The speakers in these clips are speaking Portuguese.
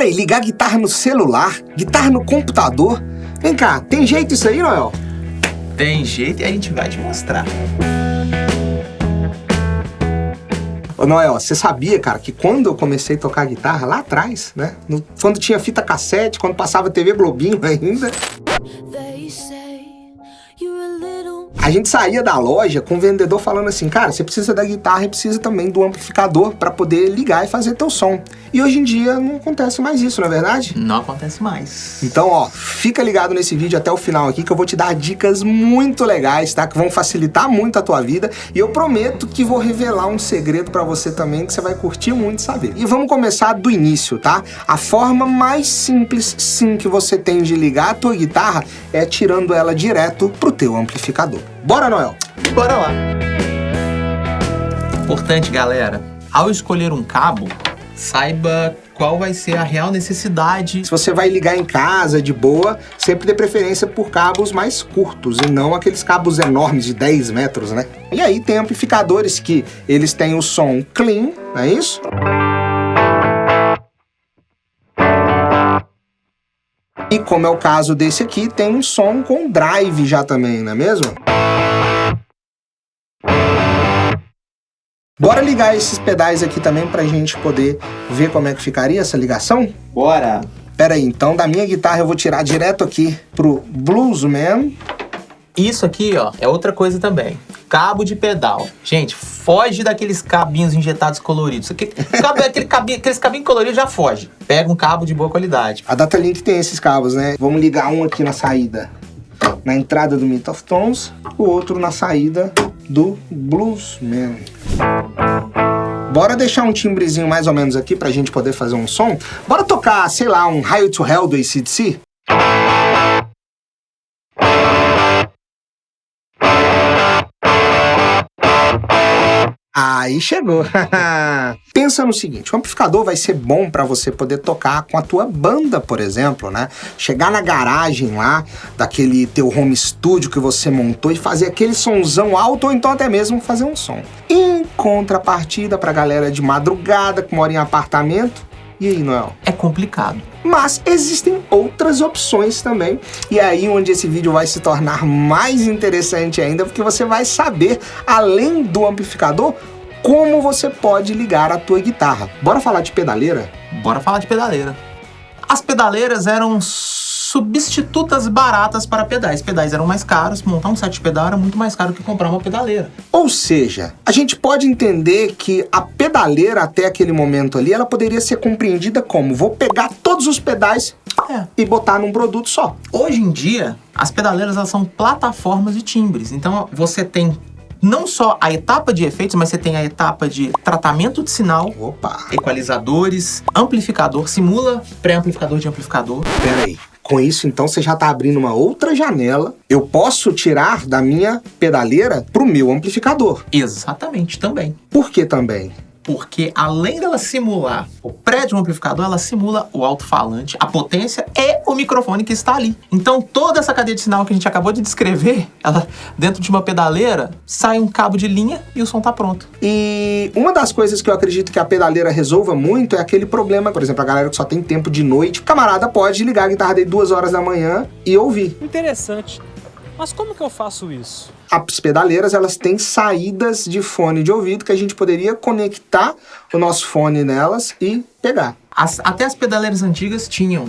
Peraí, ligar guitarra no celular, guitarra no computador. Vem cá, tem jeito isso aí, Noel? Tem jeito e a gente vai te mostrar. Ô, Noel, você sabia, cara, que quando eu comecei a tocar guitarra lá atrás, né? Quando tinha fita cassete, quando passava TV Globinho ainda, a gente saía da loja com o vendedor falando assim, cara, você precisa da guitarra e precisa também do amplificador para poder ligar e fazer teu som. E hoje em dia não acontece mais isso, não é verdade? Não acontece mais. Então, ó, fica ligado nesse vídeo até o final aqui que eu vou te dar dicas muito legais, tá? Que vão facilitar muito a tua vida e eu prometo que vou revelar um segredo para você também que você vai curtir muito saber. E vamos começar do início, tá? A forma mais simples, sim, que você tem de ligar a tua guitarra é tirando ela direto pro teu amplificador. Bora, Noel? Bora lá. Importante, galera, ao escolher um cabo, saiba qual vai ser a real necessidade. Se você vai ligar em casa de boa, sempre dê preferência por cabos mais curtos e não aqueles cabos enormes de 10 metros, né? E aí tem amplificadores que eles têm o som clean, não é isso? E como é o caso desse aqui, tem um som com drive já também, não é mesmo? Bora ligar esses pedais aqui também pra gente poder ver como é que ficaria essa ligação? Bora! Pera aí, então da minha guitarra eu vou tirar direto aqui pro Bluesman. Isso aqui, ó, é outra coisa também. Cabo de pedal. Gente, foge daqueles cabinhos injetados coloridos. Aqueles cabinhos coloridos já foge. Pega um cabo de boa qualidade. A Datalink tem esses cabos, né? Vamos ligar um aqui na saída, na entrada do Myth of Tones, o outro na saída do Bluesman. Bora deixar um timbrezinho mais ou menos aqui pra gente poder fazer um som. Bora tocar, sei lá, um Highway to Hell do AC/DC? Aí chegou. Pensa no seguinte, o amplificador vai ser bom para você poder tocar com a tua banda, por exemplo, né? Chegar na garagem lá, daquele teu home studio que você montou e fazer aquele sonzão alto ou então até mesmo fazer um som. Em contrapartida pra galera de madrugada que mora em apartamento, e aí, Noel? É complicado. Mas existem outras opções também, e é aí onde esse vídeo vai se tornar mais interessante ainda, porque você vai saber, além do amplificador, como você pode ligar a tua guitarra. Bora falar de pedaleira? Bora falar de pedaleira. As pedaleiras eram substitutas baratas para pedais. Pedais eram mais caros, montar um set de pedal era muito mais caro que comprar uma pedaleira. Ou seja, a gente pode entender que a pedaleira até aquele momento ali, ela poderia ser compreendida como vou pegar todos os pedais e botar num produto só. Hoje em dia, as pedaleiras elas são plataformas de timbres. Então você tem não só a etapa de efeitos, mas você tem a etapa de tratamento de sinal, equalizadores, amplificador, simula pré-amplificador de amplificador. Pera aí. Com isso, então, você já está abrindo uma outra janela. Eu posso tirar da minha pedaleira pro meu amplificador. Exatamente, também. Por que também? Porque além dela simular o pré de um amplificador, ela simula o alto-falante, a potência e o microfone que está ali. Então toda essa cadeia de sinal que a gente acabou de descrever, ela dentro de uma pedaleira, sai um cabo de linha e o som tá pronto. E uma das coisas que eu acredito que a pedaleira resolva muito é aquele problema, por exemplo, a galera que só tem tempo de noite, o camarada pode ligar a guitarra dele 2 horas da manhã e ouvir. Interessante. Mas como que eu faço isso? As pedaleiras, elas têm saídas de fone de ouvido que a gente poderia conectar o nosso fone nelas e pegar. Até as pedaleiras antigas tinham.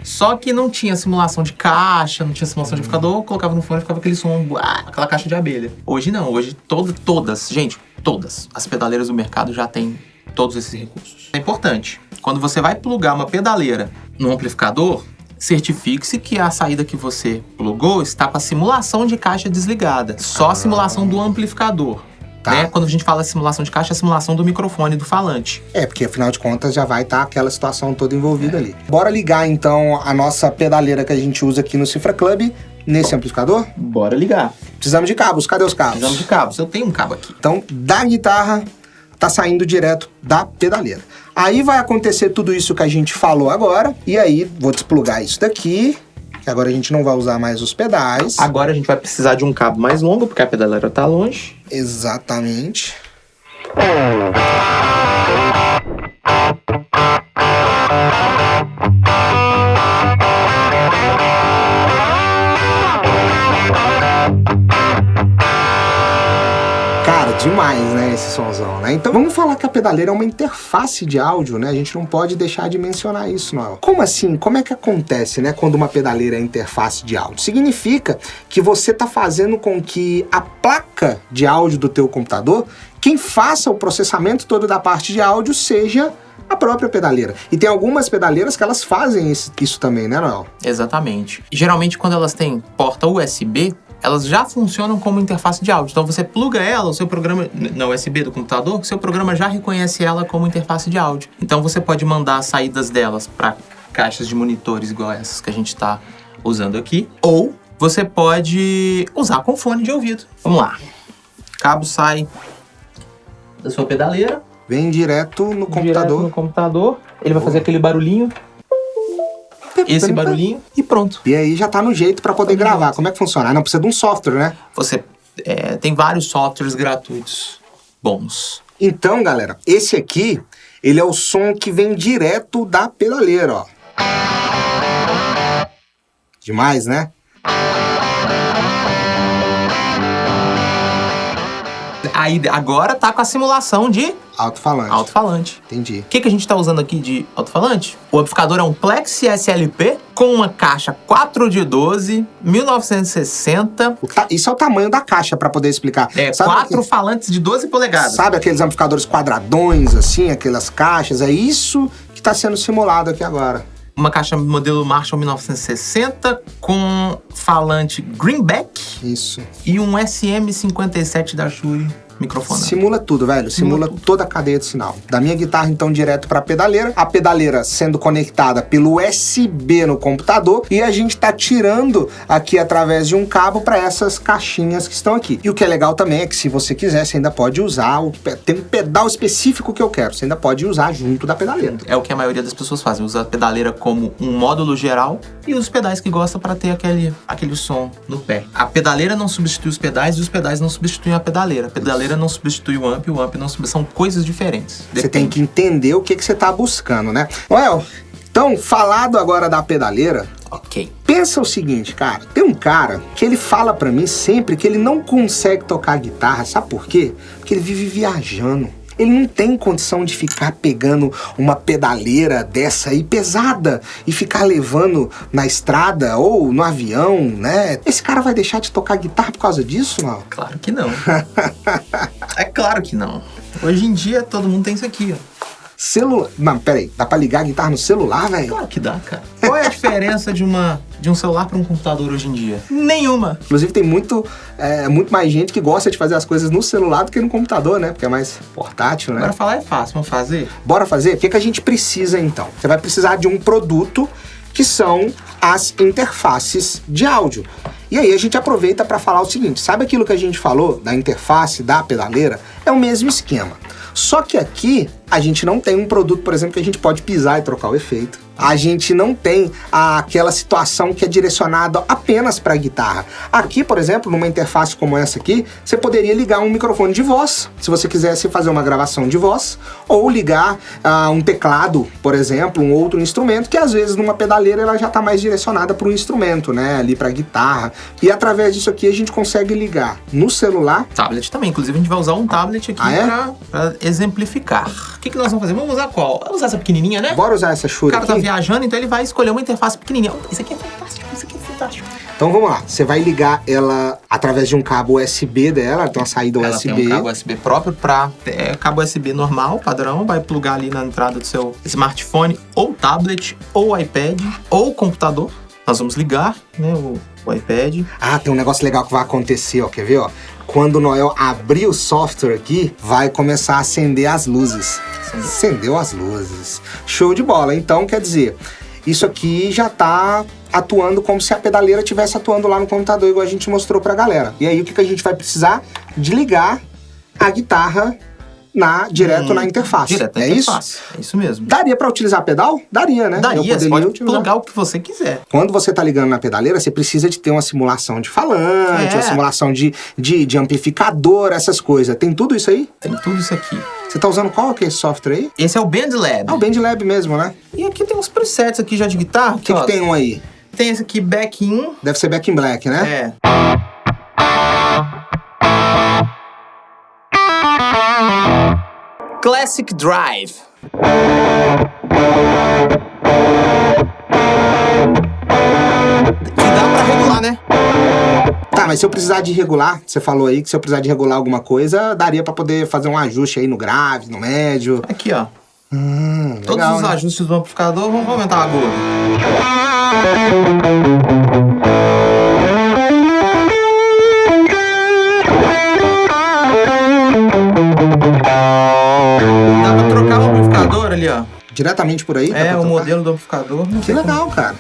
Só que não tinha simulação de caixa, não tinha simulação de amplificador, colocava no fone e ficava aquele som, aquela caixa de abelha. Hoje não, hoje todas as pedaleiras do mercado já têm todos esses recursos. É importante, quando você vai plugar uma pedaleira no amplificador, certifique-se que a saída que você plugou está com a simulação de caixa desligada. Só a simulação do amplificador. Tá. Né? Quando a gente fala simulação de caixa, é a simulação do microfone, do falante. É, porque afinal de contas já vai estar aquela situação toda envolvida ali. Bora ligar então a nossa pedaleira que a gente usa aqui no Cifra Club nesse amplificador? Bora ligar. Precisamos de cabos, cadê os cabos? Precisamos de cabos, eu tenho um cabo aqui. Então, da guitarra, tá saindo direto da pedaleira. Aí vai acontecer tudo isso que a gente falou agora, e aí vou desplugar isso daqui, que agora a gente não vai usar mais os pedais. Agora a gente vai precisar de um cabo mais longo, porque a pedaleira tá longe. Exatamente. demais, né, esse somzão, né? Então vamos falar que a pedaleira é uma interface de áudio, né? A gente não pode deixar de mencionar isso, Noel. Como assim? Como é que acontece, né, quando uma pedaleira é interface de áudio? Significa que você tá fazendo com que a placa de áudio do teu computador, quem faça o processamento todo da parte de áudio seja a própria pedaleira. E tem algumas pedaleiras que elas fazem isso também, né, Noel? Exatamente. E geralmente quando elas têm porta USB, elas já funcionam como interface de áudio. Então você pluga ela, o seu programa, na USB do computador, o seu programa já reconhece ela como interface de áudio. Então você pode mandar as saídas delas para caixas de monitores igual essas que a gente está usando aqui. Ou você pode usar com fone de ouvido. Vamos lá. O cabo sai da sua pedaleira. Vem direto no computador. Direto no computador. Ele vai fazer aquele barulhinho. Esse barulhinho e pronto. E aí já tá no jeito pra poder gravar. Como é que funciona? Ah, não precisa de um software, né? Você tem vários softwares gratuitos bons. Então, galera, esse aqui, ele é o som que vem direto da pedaleira, ó. Demais, né? Aí agora tá com a simulação de alto-falante. Entendi. O que a gente tá usando aqui de alto-falante? O amplificador é um Plexi SLP com uma caixa 4 de 12, 1960. Isso é o tamanho da caixa, pra poder explicar. Sabe 4 falantes de 12 polegadas. Sabe aqueles amplificadores quadradões, assim, aquelas caixas? É isso que tá sendo simulado aqui agora. Uma caixa modelo Marshall 1960 com falante Greenback. Isso. E um SM57 da Shure microfone. Simula tudo, velho. Simula toda a cadeia de sinal. Da minha guitarra, então, direto pra pedaleira. A pedaleira sendo conectada pelo USB no computador. E a gente tá tirando aqui através de um cabo pra essas caixinhas que estão aqui. E o que é legal também é que se você quiser, você ainda pode usar. Tem um pedal específico que eu quero. Você ainda pode usar junto da pedaleira. É o que a maioria das pessoas fazem. Usa a pedaleira como um módulo geral e os pedais que gosta pra ter aquele som no pé. A pedaleira não substitui os pedais e os pedais não substituem a pedaleira. A pedaleira não substitui o amp não substitui. São coisas diferentes. Você tem que entender o que você tá buscando, né? Noel, então, falado agora da pedaleira... Ok. Pensa o seguinte, cara. Tem um cara que ele fala pra mim sempre que ele não consegue tocar guitarra. Sabe por quê? Porque ele vive viajando. Ele não tem condição de ficar pegando uma pedaleira dessa aí pesada e ficar levando na estrada ou no avião, né? Esse cara vai deixar de tocar guitarra por causa disso, não? Claro que não. É claro que não. Hoje em dia todo mundo tem isso aqui, ó. Celular. Não, peraí. Dá pra ligar a guitarra no celular, velho? Claro que dá, cara. Qual é a diferença de um celular pra um computador hoje em dia? Nenhuma. Inclusive tem muito mais gente que gosta de fazer as coisas no celular do que no computador, né? Porque é mais portátil, né? Agora falar é fácil. Vamos fazer? Bora fazer? O que a gente precisa, então? Você vai precisar de um produto que são as interfaces de áudio. E aí a gente aproveita para falar o seguinte. Sabe aquilo que a gente falou da interface da pedaleira? É o mesmo esquema. Só que aqui a gente não tem um produto, por exemplo, que a gente pode pisar e trocar o efeito. A gente não tem aquela situação que é direcionada apenas para a guitarra. Aqui, por exemplo, numa interface como essa aqui, você poderia ligar um microfone de voz, se você quisesse fazer uma gravação de voz, ou ligar um teclado, por exemplo, um outro instrumento, que às vezes numa pedaleira ela já está mais direcionada para o instrumento, né, ali para a guitarra. E através disso aqui a gente consegue ligar no celular. Tablet também, inclusive a gente vai usar um tablet aqui para exemplificar. O que nós vamos fazer? Vamos usar qual? Vamos usar essa pequenininha, né? Bora usar essa Shure aqui. O cara tá viajando, então ele vai escolher uma interface pequenininha. Isso aqui é fantástico, isso aqui é fantástico. Então vamos lá, você vai ligar ela através de um cabo USB dela, tem uma saída USB. Ela tem um cabo USB próprio para cabo USB normal, padrão, vai plugar ali na entrada do seu smartphone, ou tablet, ou iPad, ou computador. Nós vamos ligar, né, o iPad. Ah, tem um negócio legal que vai acontecer, ó, quer ver, ó? Quando o Noel abrir o software aqui, vai começar a acender as luzes. Acendeu as luzes. Show de bola. Então, quer dizer, isso aqui já tá atuando como se a pedaleira estivesse atuando lá no computador, igual a gente mostrou pra galera. E aí, o que a gente vai precisar? De ligar a guitarra direto na interface. Direto na interface. É isso mesmo. Daria pra utilizar pedal? Daria, né? Daria, você pode plugar o que você quiser. Quando você tá ligando na pedaleira, você precisa de ter uma simulação de falante, uma simulação de amplificador, essas coisas. Tem tudo isso aí? Tem tudo isso aqui. Você tá usando qual que é esse software aí? Esse é o BandLab. Ah, o BandLab mesmo, né? E aqui tem uns presets aqui já de guitarra. O que tem um aí? Tem esse aqui, Back In. Deve ser Back in Black, né? É. Classic Drive. Que dá pra regular, né? Tá, mas se eu precisar de regular, você falou aí que se eu precisar de regular alguma coisa, daria pra poder fazer um ajuste aí no grave, no médio. Aqui, ó. Legal, Todos os né? ajustes do amplificador vão aumentar a agudo. Dá pra trocar o amplificador ali, ó. Diretamente por aí? dá É, pra o trocar? modelo do amplificador. não Que sei como. legal, cara.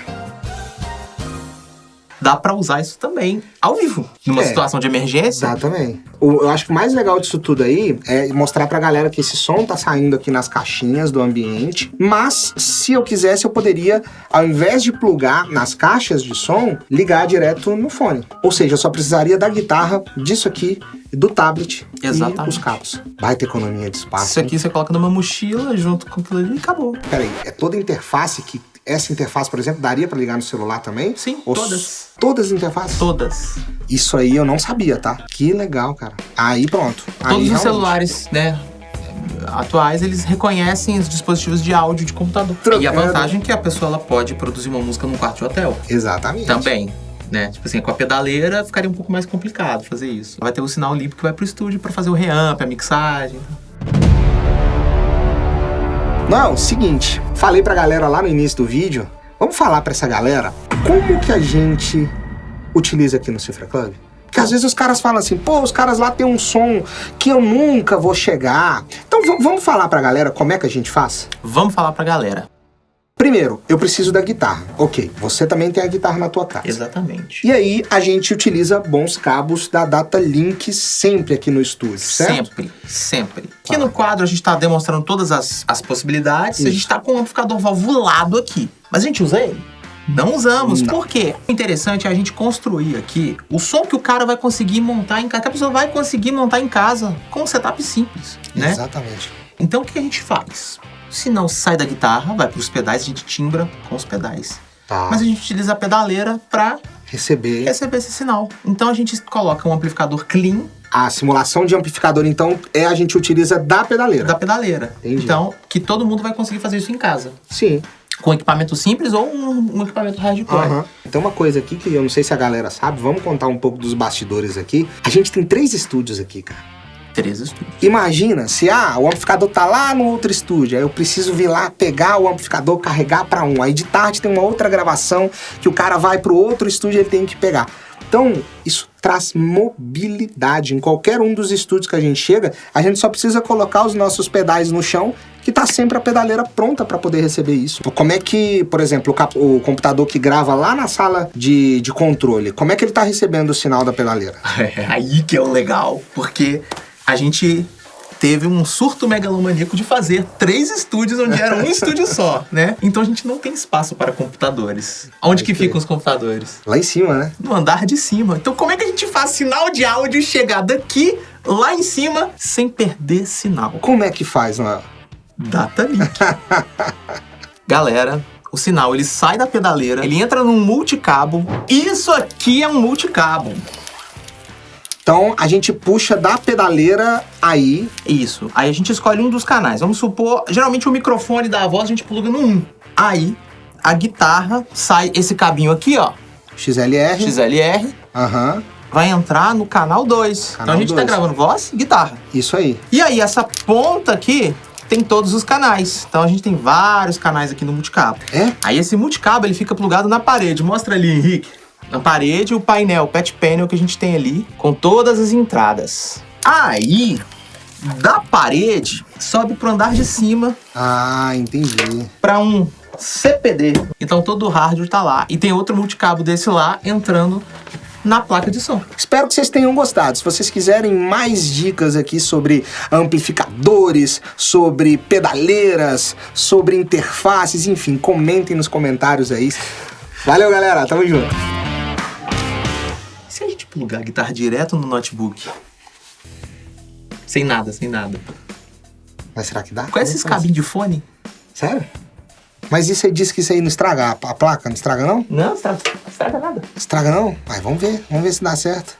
Dá pra usar isso também, ao vivo. Numa É. situação de emergência. Dá também. Eu acho que o mais legal disso tudo aí é mostrar pra galera que esse som tá saindo aqui nas caixinhas do ambiente, mas se eu quisesse eu poderia, ao invés de plugar nas caixas de som, ligar direto no fone. Ou seja, eu só precisaria da guitarra, disso aqui, do tablet Exatamente. e os cabos. Baita economia de espaço. Isso aqui você coloca numa mochila junto com aquilo ali e acabou. Peraí, é toda interface que... Essa interface, por exemplo, daria pra ligar no celular também? Sim, Ou todas. Todas as interfaces? Todas. Isso aí eu não sabia, tá? Que legal, cara. Aí pronto. Aí, Todos os realmente. celulares, né, atuais, eles reconhecem os dispositivos de áudio de computador. Trocando. E a vantagem é que a pessoa ela pode produzir uma música num quarto de hotel. Exatamente. Também. Né? Tipo assim, com a pedaleira ficaria um pouco mais complicado fazer isso. Vai ter o sinal limpo que vai pro estúdio pra fazer o reamp, a mixagem. Não, seguinte, falei pra galera lá no início do vídeo, vamos falar pra essa galera como que a gente utiliza aqui no Cifra Club? Porque às vezes os caras falam assim, pô, os caras lá tem um som que eu nunca vou chegar. Então vamos falar pra galera como é que a gente faz? Vamos falar pra galera. Primeiro, eu preciso da guitarra. Ok, você também tem a guitarra na tua casa. Exatamente. E aí, a gente utiliza bons cabos da Datalink sempre aqui no estúdio, certo? Sempre, sempre. Aqui no quadro a gente tá demonstrando todas as possibilidades. Isso. A gente tá com um amplificador valvulado aqui. Mas a gente usa ele? Não usamos. Não. Por quê? O interessante é a gente construir aqui o som que o cara vai conseguir montar em casa. Que a pessoa vai conseguir montar em casa com um setup simples, né? Exatamente. Então o que a gente faz? Se não sai da guitarra, vai pros pedais, a gente timbra com os pedais. Tá. Mas a gente utiliza a pedaleira pra Receber. receber esse sinal. Então a gente coloca um amplificador clean A simulação de amplificador, então, a gente utiliza da pedaleira. da pedaleira. Entendi. Então, que todo mundo vai conseguir fazer isso em casa. Sim. Com equipamento simples ou um equipamento hardcore. Aham. Tem uma coisa aqui que eu não sei se a galera sabe, vamos contar um pouco dos bastidores aqui. A gente tem 3 estúdios aqui, cara. 3 estúdios. Imagina se, o amplificador tá lá no outro estúdio, aí eu preciso vir lá, pegar o amplificador, carregar pra um. Aí de tarde tem uma outra gravação que o cara vai pro outro estúdio e ele tem que pegar. Então, isso traz mobilidade. Em qualquer um dos estúdios que a gente chega, a gente só precisa colocar os nossos pedais no chão, que tá sempre a pedaleira pronta para poder receber isso. Como é que, por exemplo, o computador que grava lá na sala de controle, como é que ele tá recebendo o sinal da pedaleira? É aí que é o legal, porque a gente teve um surto megalomaníaco de fazer 3 estúdios onde era um estúdio só, né? Então a gente não tem espaço para computadores. Onde que ficam os computadores? Lá em cima, né? No andar de cima. Então como é que a gente faz sinal de áudio chegar daqui lá em cima sem perder sinal? Como é que faz, Noel? Datalink. Galera, o sinal ele sai da pedaleira, ele entra num multicabo. Isso aqui é um multicabo. Então, a gente puxa da pedaleira aí. Isso. Aí a gente escolhe um dos canais. Vamos supor, geralmente o microfone da voz a gente pluga no 1. Aí a guitarra sai esse cabinho aqui, ó. XLR. XLR. Aham. Vai entrar no canal 2. Então a gente tá 2. gravando voz e guitarra. Isso aí. E aí essa ponta aqui tem todos os canais. Então a gente tem vários canais aqui no multicabo. É? Aí esse multicabo ele fica plugado na parede. Mostra ali, Henrique. Na parede, o painel, o patch panel que a gente tem ali, com todas as entradas. Aí, da parede, sobe pro andar de cima Ah, entendi. para um CPD. Então todo o hardware tá lá. E tem outro multicabo desse lá entrando na placa de som. Espero que vocês tenham gostado. Se vocês quiserem mais dicas aqui sobre amplificadores, sobre pedaleiras, sobre interfaces, enfim, comentem nos comentários aí. Valeu, galera. Tamo junto. Se a gente plugar a guitarra direto no notebook? Sem nada, sem nada. Mas será que dá? Conhece esses cabinhos de fone? Sério? Mas isso aí diz que isso aí não estraga a placa? Não estraga, não? Não, estraga nada. Estraga, não? Mas vamos ver se dá certo.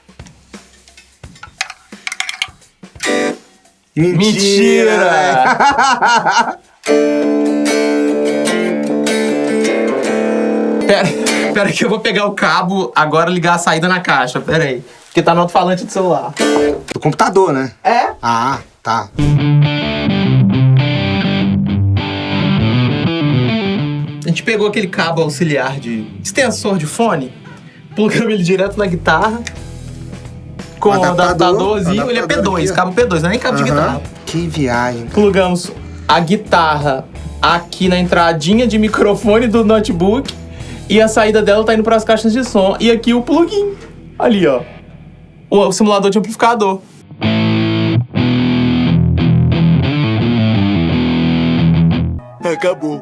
Mentira! Pera que eu vou pegar o cabo, agora ligar a saída na caixa. Pera aí. Porque tá no alto-falante do celular. Do computador, né? É? Ah, tá. A gente pegou aquele cabo auxiliar de extensor de fone, plugamos ele direto na guitarra, com o adaptadorzinho. Ele é P2, aqui, cabo P2, não é nem cabo de guitarra. Que viagem. Plugamos a guitarra aqui na entradinha de microfone do notebook e a saída dela tá indo pras caixas de som. E aqui o plugin, ali ó, o simulador de amplificador. Acabou.